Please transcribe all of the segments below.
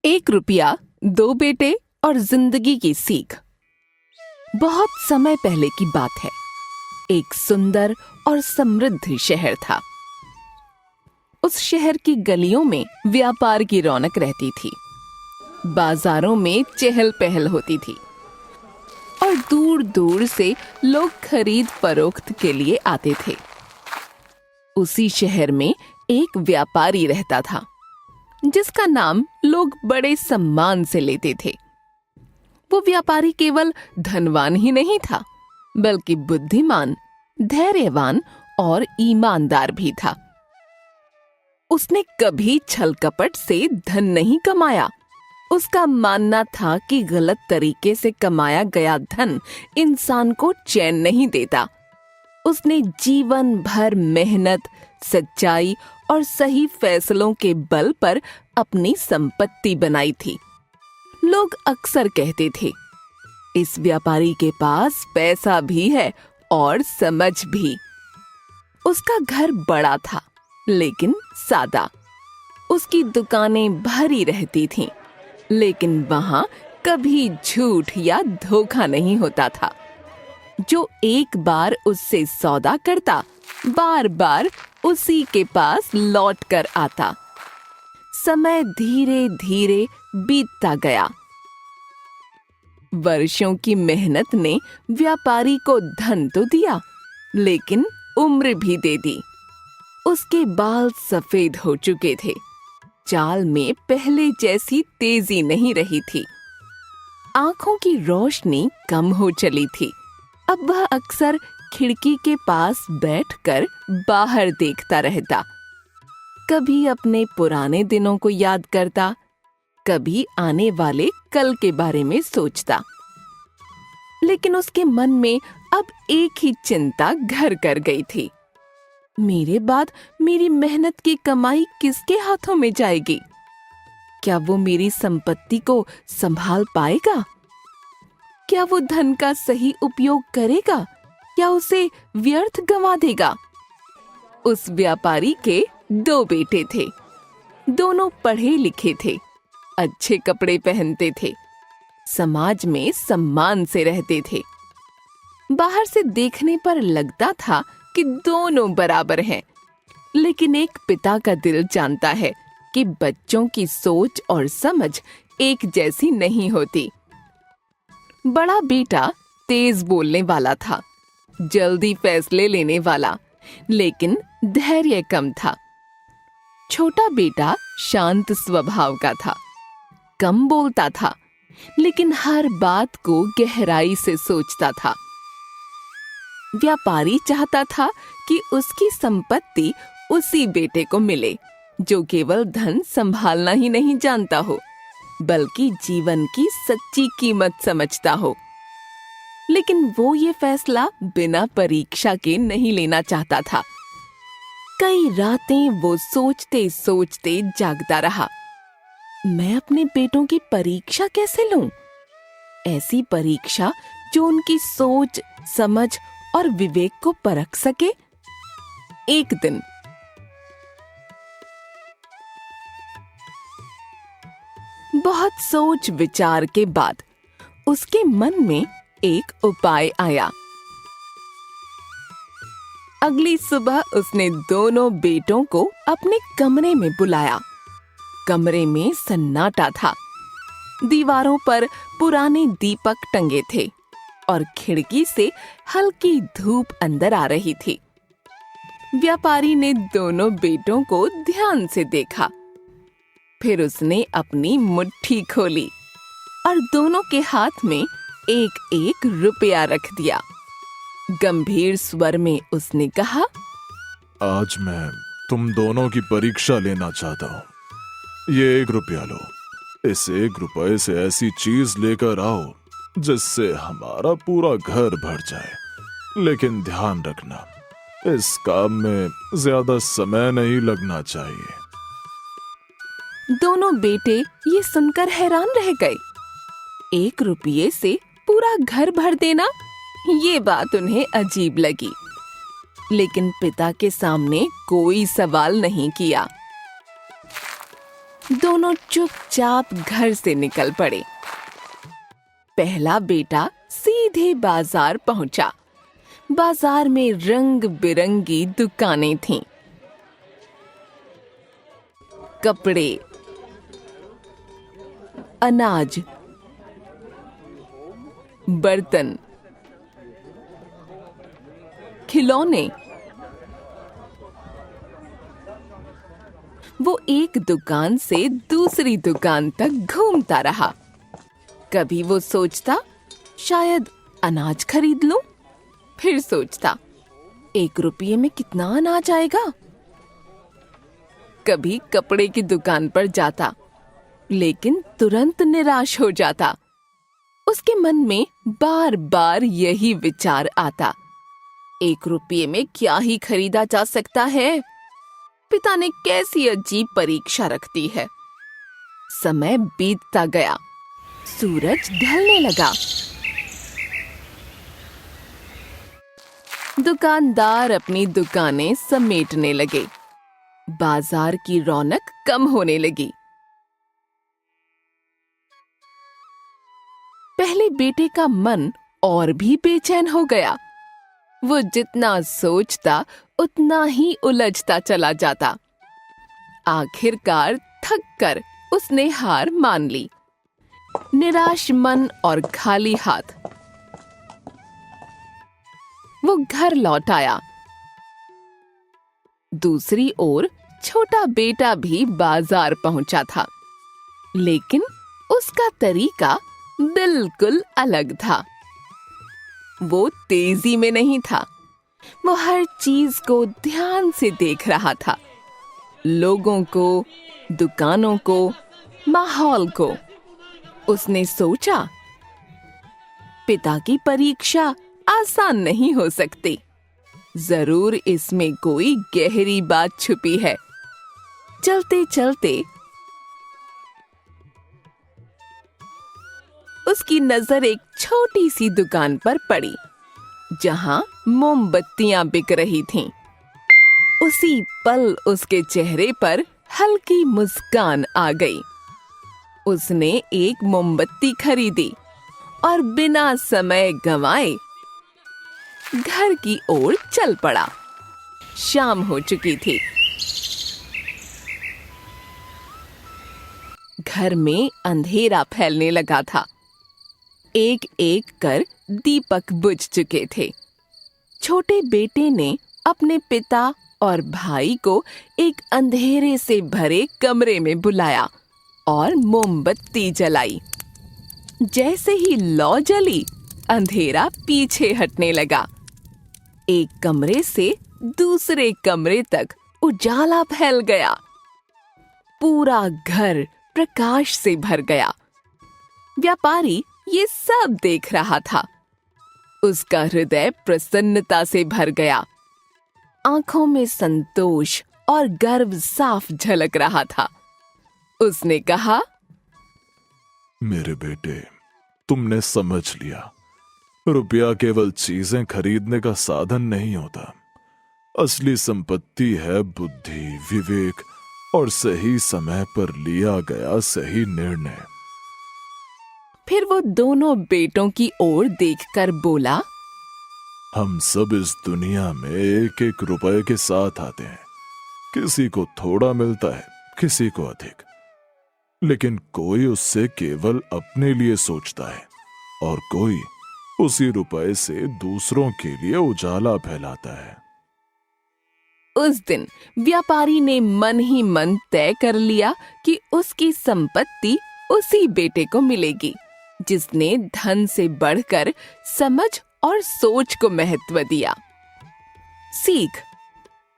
एक रुपया, दो बेटे और जिंदगी की सीख। बहुत समय पहले की बात है। एक सुंदर और समृद्ध शहर था। उस शहर की गलियों में व्यापार की रौनक रहती थी। बाजारों में चहल पहल होती थी और दूर दूर से लोग खरीद फरोख्त के लिए आते थे। उसी शहर में एक व्यापारी रहता था जिसका नाम लोग बड़े सम्मान से लेते थे। वो व्यापारी केवल धनवान ही नहीं था, बल्कि बुद्धिमान, धैर्यवान और ईमानदार भी था। उसने कभी छल कपट से धन नहीं कमाया। उसका मानना था कि गलत तरीके से कमाया गया धन इंसान को चैन नहीं देता। उसने जीवन भर मेहनत, सच्चाई और सही फैसलों के बल पर अपनी संपत्ति बनाई थी। लोग अक्सर कहते थे, इस व्यापारी के पास पैसा भी है और समझ भी। उसका घर बड़ा था, लेकिन सादा। उसकी दुकानें भरी रहती थीं, लेकिन वहां कभी झूठ या धोखा नहीं होता था। जो एक बार उससे सौदा करता, बार बार उसी के पास लौट कर आता। समय धीरे धीरे बीतता गया। वर्षों की मेहनत ने व्यापारी को धन तो दिया, लेकिन उम्र भी दे दी। उसके बाल सफेद हो चुके थे। चाल में पहले जैसी तेजी नहीं रही थी। आंखों की रोशनी कम हो चली थी। अब वह अक्सर खिड़की के पास बैठकर बाहर देखता रहता। कभी अपने पुराने दिनों को याद करता, कभी आने वाले कल के बारे में सोचता। लेकिन उसके मन में अब एक ही चिंता घर कर गई थी। मेरे बाद मेरी मेहनत की कमाई किसके हाथों में जाएगी? क्या वो मेरी संपत्ति को संभाल पाएगा? क्या वो धन का सही उपयोग करेगा या उसे व्यर्थ गंवा देगा? उस व्यापारी के दो बेटे थे। दोनों पढ़े लिखे थे, अच्छे कपड़े पहनते थे, समाज में सम्मान से रहते थे। बाहर से देखने पर लगता था कि दोनों बराबर हैं, लेकिन एक पिता का दिल जानता है कि बच्चों की सोच और समझ एक जैसी नहीं होती। बड़ा बेटा तेज बोलने वाला था, जल्दी फैसले लेने वाला, लेकिन धैर्य कम था। छोटा बेटा शांत स्वभाव का था, कम बोलता था, लेकिन हर बात को गहराई से सोचता था। व्यापारी चाहता था कि उसकी संपत्ति उसी बेटे को मिले जो केवल धन संभालना ही नहीं जानता हो, बल्कि जीवन की सच्ची कीमत समझता हो। लेकिन वो ये फैसला बिना परीक्षा के नहीं लेना चाहता था। कई रातें वो सोचते सोचते जागता रहा। मैं अपने बेटों की परीक्षा कैसे लूं? ऐसी परीक्षा जो उनकी सोच, समझ और विवेक को परख सके। एक दिन बहुत सोच विचार के बाद उसके मन में एक उपाय आया। अगली सुबह उसने दोनों बेटों को अपने कमरे में बुलाया। कमरे में सन्नाटा था। दीवारों पर पुराने दीपक टंगे थे और खिड़की से हल्की धूप अंदर आ रही थी। व्यापारी ने दोनों बेटों को ध्यान से देखा। फिर उसने अपनी मुट्ठी खोली और दोनों के हाथ में एक एक रुपया रख दिया। गंभीर स्वर में उसने कहा, आज मैं तुम दोनों की परीक्षा लेना चाहता हूँ। ये 1 रुपया लो। इस 1 रुपए से ऐसी चीज लेकर आओ जिससे हमारा पूरा घर भर जाए। लेकिन ध्यान रखना, इस काम में ज्यादा समय नहीं लगना चाहिए। दोनों बेटे ये सुनकर हैरान रह गए। 1 रुपये से पूरा घर भर देना, ये बात उन्हें अजीब लगी। लेकिन पिता के सामने कोई सवाल नहीं किया। दोनों चुपचाप घर से निकल पड़े। पहला बेटा सीधे बाजार पहुंचा। बाजार में रंग बिरंगी दुकानें थीं। कपड़े, अनाज, बर्तन, खिलौने। वो एक दुकान से दूसरी दुकान तक घूमता रहा। कभी वो सोचता शायद अनाज खरीद लूं, फिर सोचता 1 रुपये में कितना अनाज आएगा। कभी कपड़े की दुकान पर जाता, लेकिन तुरंत निराश हो जाता। उसके मन में बार बार यही विचार आता, 1 रुपये में क्या ही खरीदा जा सकता है। पिता ने कैसी अजीब परीक्षा रख दी है। समय बीतता गया, सूरज ढलने लगा। दुकानदार अपनी दुकानें समेटने लगे। बाजार की रौनक कम होने लगी। पहले बेटे का मन और भी बेचैन हो गया। वो जितना सोचता उतना ही उलझता चला जाता। आखिरकार थक कर उसने हार मान ली। निराश मन और खाली हाथ वो घर लौट आया। दूसरी ओर छोटा बेटा भी बाजार पहुंचा था, लेकिन उसका तरीका बिल्कुल अलग था। वो तेजी में नहीं था। वो हर चीज को ध्यान से देख रहा था, लोगों को, दुकानों को, माहौल को। उसने सोचा, पिता की परीक्षा आसान नहीं हो सकती। जरूर इसमें कोई गहरी बात छुपी है। चलते चलते उसकी नजर एक छोटी सी दुकान पर पड़ी, जहां मोमबत्तियां बिक रही थीं। उसी पल उसके चेहरे पर हल्की मुस्कान आ गई। उसने एक मोमबत्ती खरीदी और बिना समय गंवाए घर की ओर चल पड़ा। शाम हो चुकी थी। घर में अंधेरा फैलने लगा था। एक एक कर दीपक बुझ चुके थे। छोटे बेटे ने अपने पिता और भाई को एक अंधेरे से भरे कमरे में बुलाया और मोमबत्ती जलाई। जैसे ही लौ जली, अंधेरा पीछे हटने लगा। एक कमरे से दूसरे कमरे तक उजाला फैल गया। पूरा घर प्रकाश से भर गया। व्यापारी ये सब देख रहा था। उसका हृदय प्रसन्नता से भर गया। आंखों में संतोष और गर्व साफ झलक रहा था। उसने कहा, मेरे बेटे, तुमने समझ लिया, रुपया केवल चीजें खरीदने का साधन नहीं होता। असली संपत्ति है बुद्धि, विवेक और सही समय पर लिया गया सही निर्णय। फिर वो दोनों बेटों की ओर देखकर बोला, हम सब इस दुनिया में 1-1 रुपए के साथ आते हैं। किसी को थोड़ा मिलता है, किसी को अधिक, लेकिन कोई उससे केवल अपने लिए सोचता है और कोई उसी रुपए से दूसरों के लिए उजाला फैलाता है। उस दिन व्यापारी ने मन ही मन तय कर लिया कि उसकी संपत्ति उसी बेटे को मिलेगी जिसने धन से बढ़कर समझ और सोच को महत्व दिया। सीख,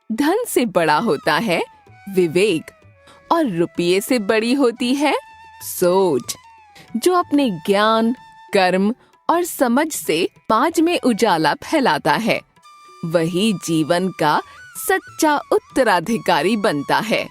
धन से बड़ा होता है विवेक और रुपये से बड़ी होती है सोच। जो अपने ज्ञान, कर्म और समझ से समाज में उजाला फैलाता है, वही जीवन का सच्चा उत्तराधिकारी बनता है।